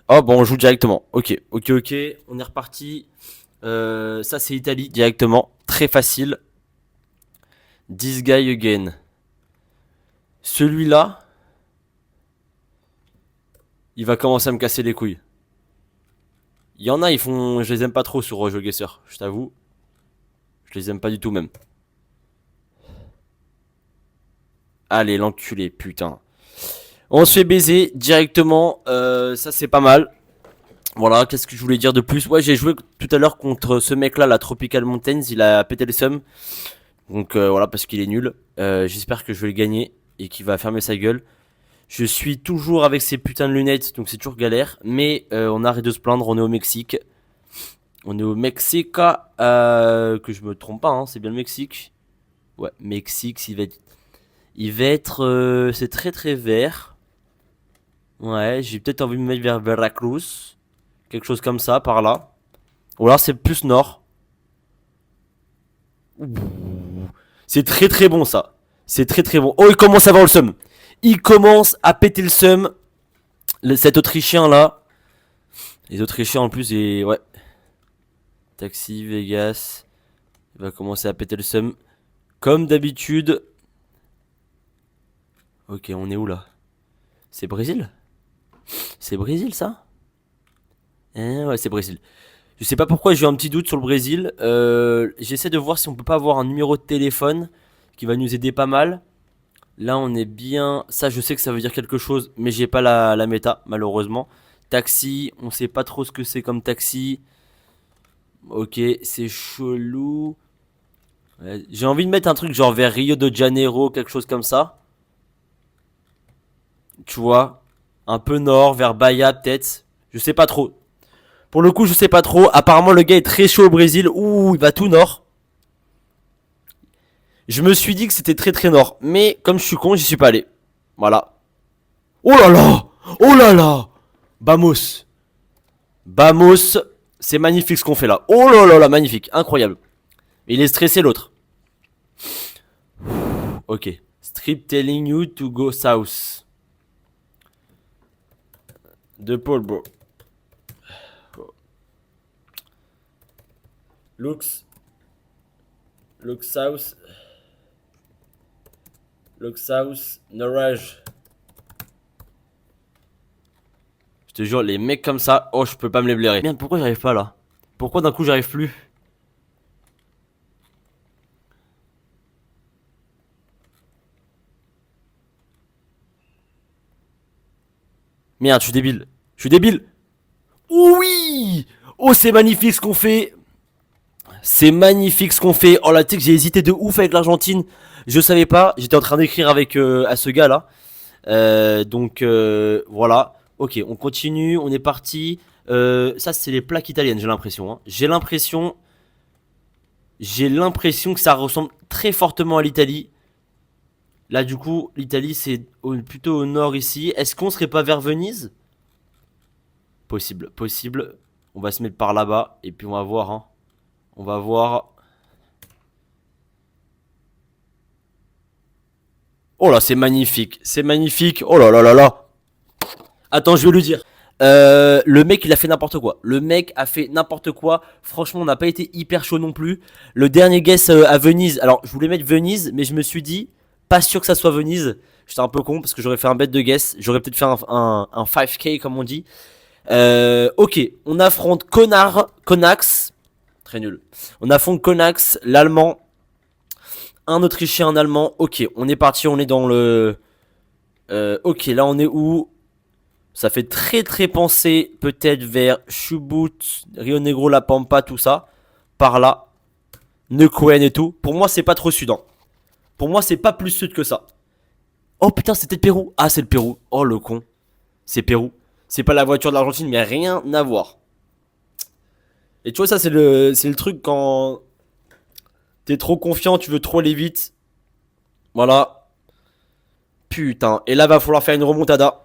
Oh bon, on joue directement. Ok, ok, ok. On est reparti. Ça c'est Italie directement. Très facile. This guy again. Celui-là, il va commencer à me casser les couilles. Il y en a, ils font. Je les aime pas trop sur GeoGuessr, je t'avoue. Je les aime pas du tout même. Allez, l'enculé, putain. On se fait baiser directement. Ça c'est pas mal. Voilà, qu'est-ce que je voulais dire de plus? Ouais, j'ai joué tout à l'heure contre ce mec-là, la Tropical Mountains. Il a pété le seum. Donc voilà, parce qu'il est nul. J'espère que je vais le gagner et qu'il va fermer sa gueule. Je suis toujours avec ces putains de lunettes, donc c'est toujours galère. Mais on arrête de se plaindre, on est au Mexique. On est au Mexique, que je me trompe pas, hein, c'est bien le Mexique. Ouais, Mexique, il va être, c'est très très vert. Ouais, j'ai peut-être envie de me mettre vers Veracruz, quelque chose comme ça, par là. Ou alors c'est plus nord. C'est très très bon ça. C'est très très bon. Oh, il commence à avoir le seum. Il commence à péter le seum. Cet Autrichien là. Les Autrichiens en plus, et ouais. Taxi, Vegas. Il va commencer à péter le seum. Comme d'habitude. Ok, on est où là? C'est Brésil? C'est Brésil ça? Ouais, c'est Brésil. Je sais pas pourquoi j'ai eu un petit doute sur le Brésil. J'essaie de voir si on peut pas avoir un numéro de téléphone qui va nous aider pas mal. Là, on est bien. Ça, je sais que ça veut dire quelque chose, mais j'ai pas la méta, malheureusement. Taxi, on sait pas trop ce que c'est comme taxi. Ok, c'est chelou. Ouais, j'ai envie de mettre un truc genre vers Rio de Janeiro, quelque chose comme ça. Tu vois, un peu nord, vers Bahia peut-être. Je sais pas trop. Pour le coup, je sais pas trop. Apparemment, le gars est très chaud au Brésil. Ouh, il va tout nord. Je me suis dit que c'était très très nord. Mais comme je suis con, j'y suis pas allé. Voilà. Oh là là! Oh là là! Vamos! Vamos! C'est magnifique ce qu'on fait là. Oh là là là, magnifique. Incroyable. Il est stressé l'autre. Ok. Strip telling you to go south. De Paul, bro. Looks. Look south. Look south. No rage. Je te jure, les mecs comme ça, oh, je peux pas me les blairer. Merde, pourquoi j'arrive pas là? Pourquoi d'un coup j'arrive plus? Merde, je suis débile. Je suis débile. Oui! Oh, c'est magnifique ce qu'on fait. C'est magnifique ce qu'on fait. Oh là, tu sais que j'ai hésité de ouf avec l'Argentine. Je savais pas. J'étais en train d'écrire avec à ce gars là. Donc voilà. Ok, on continue. On est parti. Ça, c'est les plaques italiennes, j'ai l'impression. Hein. J'ai l'impression que ça ressemble très fortement à l'Italie. Là, du coup, l'Italie, c'est plutôt au nord ici. Est-ce qu'on serait pas vers Venise? Possible, possible. On va se mettre par là-bas et puis on va voir. Hein. On va voir. Oh là, c'est magnifique. C'est magnifique. Oh là là là là. Attends, je vais lui dire. Le mec, il a fait n'importe quoi. Le mec a fait n'importe quoi. Franchement, on n'a pas été hyper chaud non plus. Le dernier guess à Venise. Alors, je voulais mettre Venise, mais je me suis dit, pas sûr que ça soit Venise. J'étais un peu con parce que j'aurais fait un bet de guess. J'aurais peut-être fait un 5K, comme on dit. Ok, on affronte Konax. Très nul. On affronte Konax, l'allemand. Un autrichien, un allemand. Ok, on est parti, on est dans le. Ok, là on est où? Ça fait très très penser peut-être vers Chubut, Rio Negro, La Pampa, tout ça. Par là. Neuquén et tout. Pour moi, c'est pas trop sud. Hein. Pour moi, c'est pas plus sud que ça. Oh putain, c'était le Pérou. Ah, c'est le Pérou. Oh le con. C'est Pérou. C'est pas la voiture de l'Argentine, mais rien à voir. Et tu vois, ça, c'est le truc quand t'es trop confiant, tu veux trop aller vite. Voilà. Putain. Et là, va falloir faire une remontada.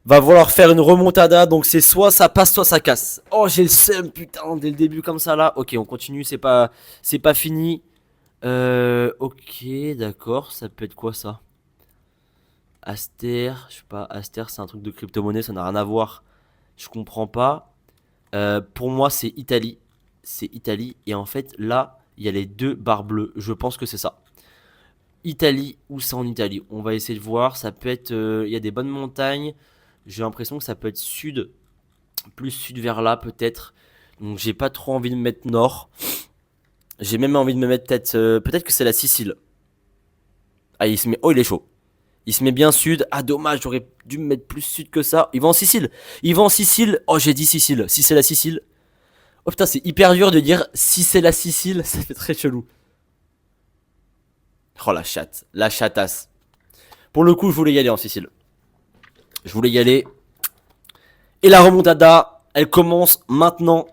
Va falloir faire une remontada. Donc, c'est soit ça passe, soit ça casse. Oh, j'ai le seum, putain, dès le début, comme ça, là. Ok, on continue. C'est pas fini. Ok, d'accord. Ça peut être quoi, ça? Aster. Je sais pas. Aster, c'est un truc de crypto-monnaie. Ça n'a rien à voir Je comprends pas. Pour moi, c'est Italie. C'est Italie. Et en fait, là, il y a les deux barres bleues. Je pense que c'est ça. Italie ou c'est en Italie. On va essayer de voir. Ça peut être. Il y a des bonnes montagnes. J'ai l'impression que ça peut être sud. Plus sud vers là, peut-être. Donc, j'ai pas trop envie de me mettre nord. J'ai même envie de me mettre peut-être. Peut-être que c'est la Sicile. Ah, il se met. Oh, il est chaud. Il se met bien sud. Ah, dommage, j'aurais dû me mettre plus sud que ça. Il va en Sicile. Il va en Sicile. Oh, j'ai dit Sicile. Si c'est la Sicile. Oh putain, c'est hyper dur de dire si c'est la Sicile. Ça fait très chelou. Oh, la chatte. La chatasse. Pour le coup, je voulais y aller en Sicile. Je voulais y aller. Et la remontada, elle commence maintenant.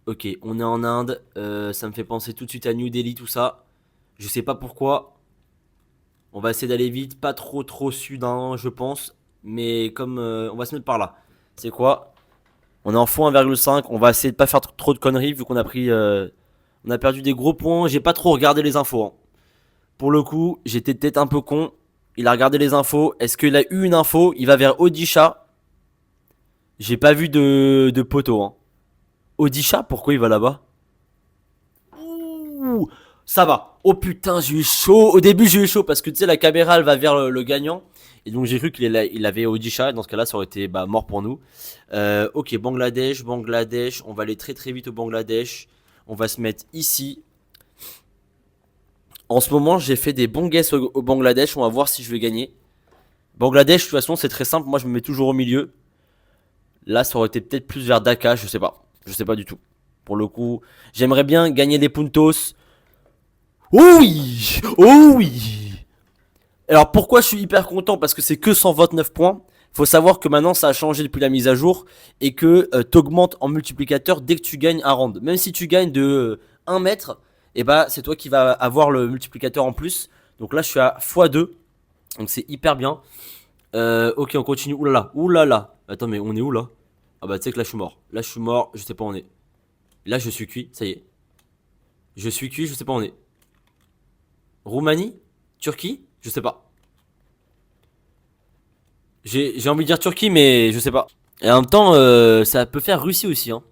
Ok, on est en Inde. Ça me fait penser tout de suite à New Delhi, tout ça. Je sais pas pourquoi. On va essayer d'aller vite. Pas trop sud, hein, je pense. Mais comme on va se mettre par là. C'est quoi? On est en fond 1,5. On va essayer de pas faire trop de conneries vu qu'on a pris. On a perdu des gros points. J'ai pas trop regardé les infos, hein. Pour le coup, j'étais peut-être un peu con. Il a regardé les infos. Est-ce qu'il a eu une info? Il va vers Odisha. J'ai pas vu de poteau, hein. Odisha, pourquoi il va là-bas? Ouh, ça va. Oh putain, j'ai eu chaud. Au début, j'ai eu chaud parce que tu sais, la caméra elle va vers le gagnant. Et donc, j'ai cru qu'il avait Odisha. Dans ce cas-là, ça aurait été mort pour nous. Ok, Bangladesh. On va aller très vite au Bangladesh. On va se mettre ici. En ce moment, j'ai fait des bons guesses au Bangladesh. On va voir si je vais gagner. Bangladesh, de toute façon, c'est très simple. Moi, je me mets toujours au milieu. Là, ça aurait été peut-être plus vers Dhaka. Je sais pas. Je sais pas du tout. Pour le coup, j'aimerais bien gagner des puntos. Oh oui! Oh oui! Alors pourquoi je suis hyper content? Parce que c'est que 129 points. Faut savoir que maintenant ça a changé depuis la mise à jour et que t'augmentes en multiplicateur dès que tu gagnes un round. Même si tu gagnes de 1 mètre, et bah c'est toi qui vas avoir le multiplicateur en plus. Donc là je suis à x2. Donc c'est hyper bien. Ok, on continue. Oulala, oulala. Attends, mais on est où là? Ah bah tu sais que là je suis mort. Là je suis mort, je sais pas où on est. Là je suis cuit, ça y est. Je suis cuit, je sais pas où on est. Roumanie? Turquie? Je sais pas. J'ai envie de dire Turquie, mais je sais pas. Et en même temps, ça peut faire Russie aussi, hein.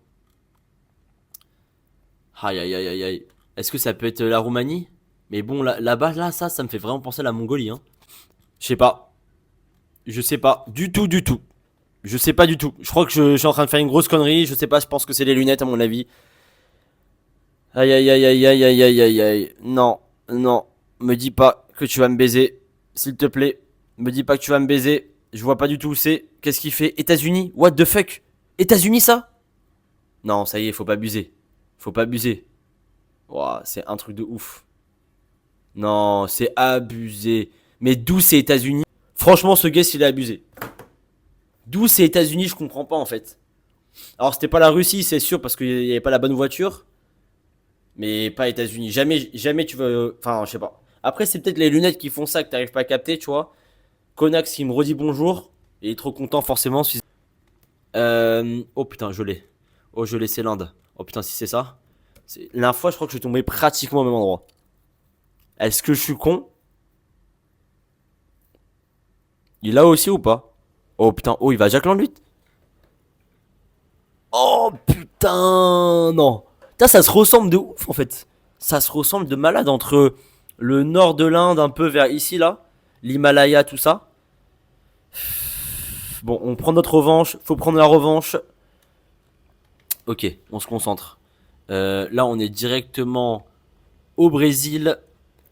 Aïe aïe aïe aïe aïe. Est-ce que ça peut être la Roumanie? Mais bon, là-bas, là, ça me fait vraiment penser à la Mongolie, hein. Je sais pas. Je sais pas. Du tout, du tout. Je sais pas du tout. Je crois que je suis en train de faire une grosse connerie. Je sais pas, je pense que c'est les lunettes, à mon avis. Aïe aïe aïe aïe aïe aïe aïe aïe aïe. Non, non. Me dis pas que tu vas me baiser. S'il te plaît. Me dis pas que tu vas me baiser. Je vois pas du tout où c'est. Qu'est-ce qu'il fait? États-Unis? What the fuck? États-Unis ça? Non, ça y est, faut pas abuser. Faut pas abuser. Ouah, c'est un truc de ouf. Non, c'est abusé. Mais d'où c'est États-Unis? Franchement, ce guess, il est abusé. D'où c'est États-Unis, je comprends pas en fait. Alors, c'était pas la Russie, c'est sûr, parce qu'il y avait pas la bonne voiture. Mais pas États-Unis. Jamais, jamais tu veux. Enfin, je sais pas. Après, c'est peut-être les lunettes qui font ça que t'arrives pas à capter, tu vois. Konax qui me redit bonjour. Il est trop content, forcément. Oh putain, je l'ai. Oh, je l'ai, c'est l'Inde. Oh putain, si c'est ça. La dernière fois, je crois que je suis tombé pratiquement au même endroit. Est-ce que je suis con? Il est là aussi ou pas? Oh putain, oh, il va à Jack Land. Oh putain, non. Putain, ça se ressemble de ouf en fait. Ça se ressemble de malade entre le nord de l'Inde, un peu vers ici là, l'Himalaya, tout ça. Bon, on prend notre revanche. Faut prendre la revanche. Ok, on se concentre. Là, on est directement au Brésil.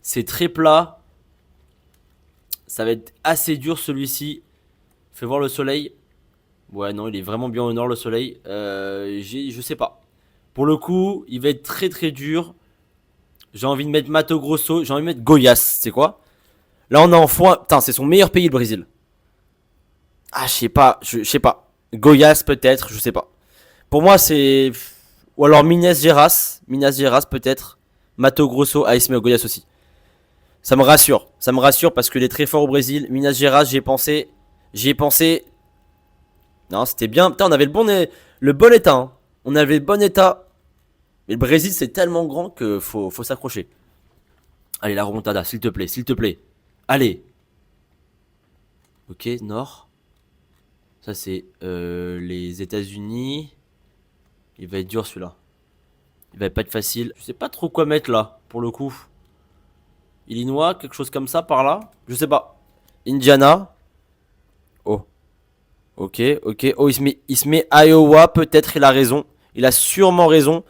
C'est très plat. Ça va être assez dur celui-ci. Fais voir le soleil. Ouais, non, il est vraiment bien au nord le soleil. Je sais pas. Pour le coup, il va être très dur. J'ai envie de mettre Mato Grosso. J'ai envie de mettre Goiás. C'est quoi? Là, on est en foin. Putain, c'est son meilleur pays, le Brésil. Ah, je sais pas. Je sais pas. Goiás, peut-être. Je sais pas. Pour moi, c'est. Ou alors Minas Gerais. Minas Gerais, peut-être. Mato Grosso. Ah, il se met au Goiás aussi. Ça me rassure. Ça me rassure parce qu'il est très fort au Brésil. Minas Gerais, j'y ai pensé. J'y ai pensé. Non, c'était bien. Putain, on avait le bon état, hein. On avait le bon état. Mais le Brésil, c'est tellement grand que faut s'accrocher. Allez, la remontada, s'il te plaît, s'il te plaît. Allez. Ok, nord. Ça, c'est les États-Unis. Il va être dur celui-là. Il va pas être facile. Je sais pas trop quoi mettre là, pour le coup. Illinois, quelque chose comme ça par là. Je sais pas. Indiana. Oh. Ok, ok. Oh, il se met Iowa, peut-être, il a raison. Il a sûrement raison.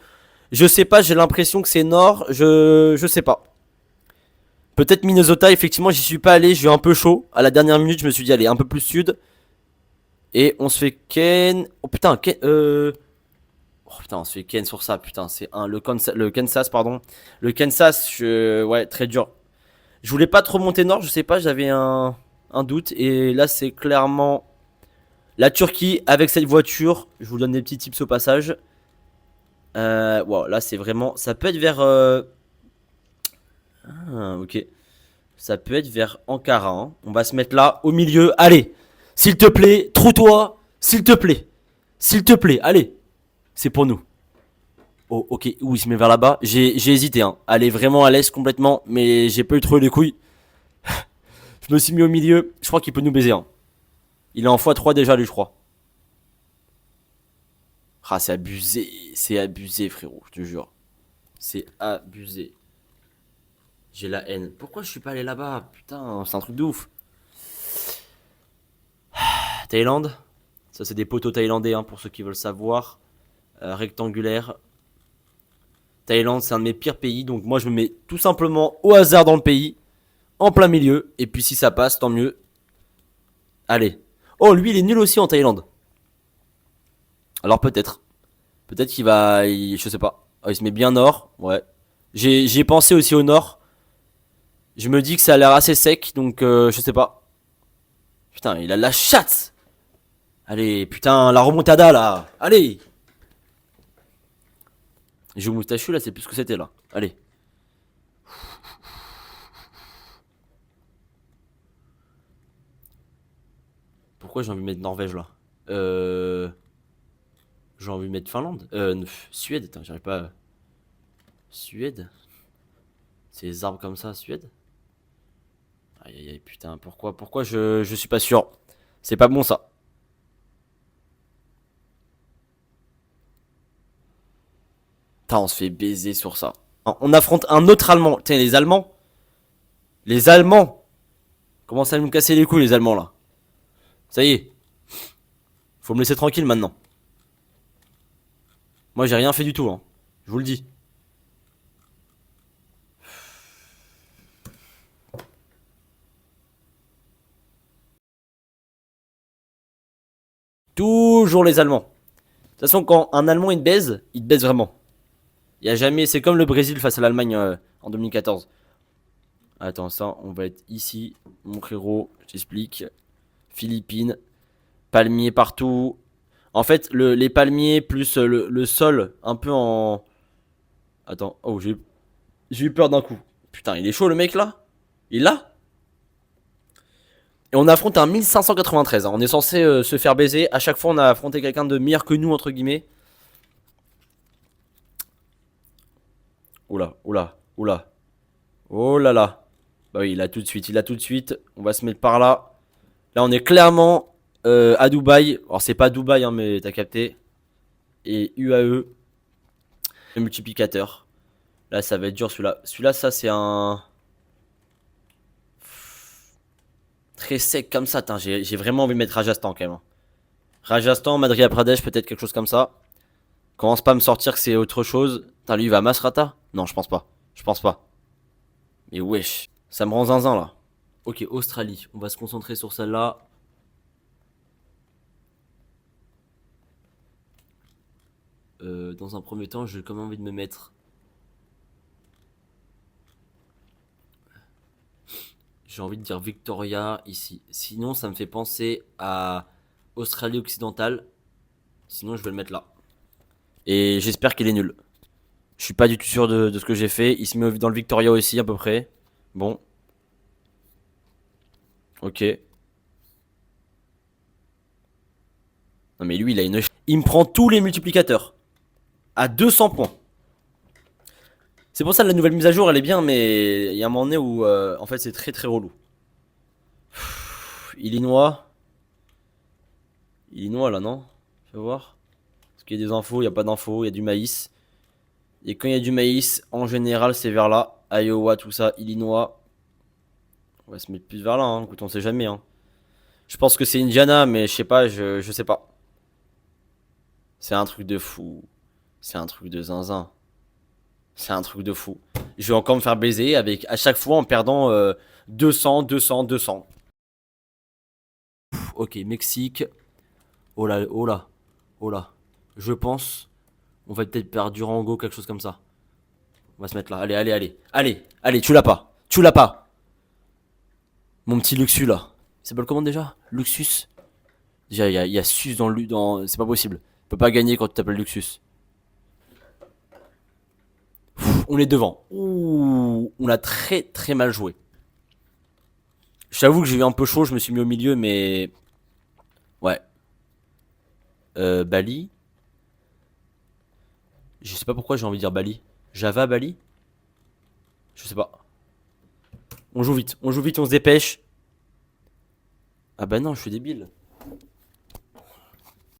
Je sais pas, j'ai l'impression que c'est nord. Je sais pas. Peut-être Minnesota, effectivement, j'y suis pas allé. J'ai eu un peu chaud. À la dernière minute, je me suis dit, allez, un peu plus sud. Et on se fait Ken. Oh putain, Ken. Oh putain, on se fait Ken sur ça. Putain, c'est le Kansas, pardon. Le Kansas, ouais, très dur. Je voulais pas trop monter nord, je sais pas, j'avais un doute. Et là, c'est clairement la Turquie avec cette voiture. Je vous donne des petits tips au passage. Wow, là, c'est vraiment. Ça peut être vers. Ah, ok. Ça peut être vers Ankara, hein. On va se mettre là, au milieu. Allez, s'il te plaît, trouve-toi. S'il te plaît. S'il te plaît, allez. C'est pour nous. Oh, ok. Où il se met vers là-bas. J'ai hésité, hein. Aller vraiment à l'est complètement. Mais j'ai pas eu trop les couilles. Je me suis mis au milieu. Je crois qu'il peut nous baiser, hein. Il est en x3 déjà, lui, je crois. Ah, c'est abusé. C'est abusé, frérot, je te jure. C'est abusé. J'ai la haine. Pourquoi je suis pas allé là-bas? Putain, c'est un truc de ouf. Thaïlande. Ça, c'est des poteaux thaïlandais, hein, pour ceux qui veulent savoir. Rectangulaire. Thaïlande, c'est un de mes pires pays. Donc, moi, je me mets tout simplement au hasard dans le pays. En plein milieu. Et puis, si ça passe, tant mieux. Allez. Oh, lui, il est nul aussi en Thaïlande. Alors, peut-être. Peut-être qu'il va. Je sais pas. Oh, il se met bien nord. Ouais. J'ai pensé aussi au nord. Je me dis que ça a l'air assez sec. Donc, je sais pas. Putain, il a la chatte. Allez, putain, la remontada là. Allez. J'ai au moustachu là, c'est plus ce que c'était là. Allez. Pourquoi j'ai envie de mettre Norvège là? J'ai envie de mettre Finlande. Suède, attends, j'arrive pas. Suède. C'est les arbres comme ça, Suède. Aïe aïe aïe, putain, pourquoi je suis pas sûr. C'est pas bon ça. Putain, on se fait baiser sur ça. On affronte un autre Allemand. Tiens, les Allemands. Les Allemands. Commencent à nous casser les couilles, les Allemands là. Ça y est. Faut me laisser tranquille maintenant. Moi, j'ai rien fait du tout, hein. Je vous le dis. Toujours les Allemands. De toute façon, quand un Allemand il te baise vraiment. Il y a jamais. C'est comme le Brésil face à l'Allemagne en 2014. Attends, ça, on va être ici. Mon frérot, je t'explique. Philippines. Palmiers partout. En fait, les palmiers plus le sol un peu en. Attends, oh, j'ai eu peur d'un coup. Putain, il est chaud le mec là. Il l'a. Et on affronte un 1593, hein. On est censé se faire baiser. À chaque fois, on a affronté quelqu'un de meilleur que nous, entre guillemets. Oula, oula, oula. Oh là là. Bah oui, il a tout de suite, il a tout de suite. On va se mettre par là. Là, on est clairement à Dubaï. Alors, c'est pas Dubaï, hein, mais t'as capté. Et UAE, le multiplicateur. Là, ça va être dur celui-là. Celui-là, ça, c'est un. Très sec comme ça. J'ai vraiment envie de mettre Rajasthan quand même, hein. Rajasthan, Madhya Pradesh, peut-être quelque chose comme ça. Commence pas à me sortir que c'est autre chose. Putain, lui, il va à Masrata? Non, je pense pas. Je pense pas. Mais wesh. Ça me rend zinzin là. Ok, Australie. On va se concentrer sur celle-là. Dans un premier temps, j'ai quand même envie de me mettre. J'ai envie de dire Victoria ici. Sinon, ça me fait penser à Australie occidentale. Sinon, je vais le mettre là. Et j'espère qu'il est nul. Je suis pas du tout sûr de ce que j'ai fait. Il se met dans le Victoria aussi, à peu près. Bon. Ok. Non, mais lui, il a une. Il me prend tous les multiplicateurs. À 200 points. C'est pour ça que la nouvelle mise à jour, elle est bien, mais il y a un moment donné où, en fait, c'est très très relou. Illinois. Illinois là, non? Fais voir. Parce qu'il y a des infos, il y a pas d'infos, il y a du maïs. Et quand il y a du maïs, en général, c'est vers là. Iowa, tout ça, Illinois. On va se mettre plus vers là, hein. Écoute, on sait jamais, hein. Je pense que c'est Indiana, mais je sais pas, je sais pas. C'est un truc de fou. C'est un truc de zinzin. C'est un truc de fou. Je vais encore me faire baiser avec à chaque fois en perdant 200, 200, 200. Ok, Mexique. Oh là, oh là, oh là. Je pense, on va peut-être perdre Durango, quelque chose comme ça. On va se mettre là. Allez, allez, allez. Allez, allez, tu l'as pas. Tu l'as pas. Mon petit Luxus là. Il s'appelle comment déjà? Luxus. Déjà, il y a Sus dans le. Dans... C'est pas possible. Tu peux pas gagner quand tu t'appelles Luxus. On est devant. Ouh, on a très très mal joué. J'avoue que j'ai eu un peu chaud, je me suis mis au milieu, mais. Ouais. Bali. Je sais pas pourquoi j'ai envie de dire Bali. Java, Bali. Je sais pas. On joue vite, on joue vite, on se dépêche. Ah bah non, je suis débile.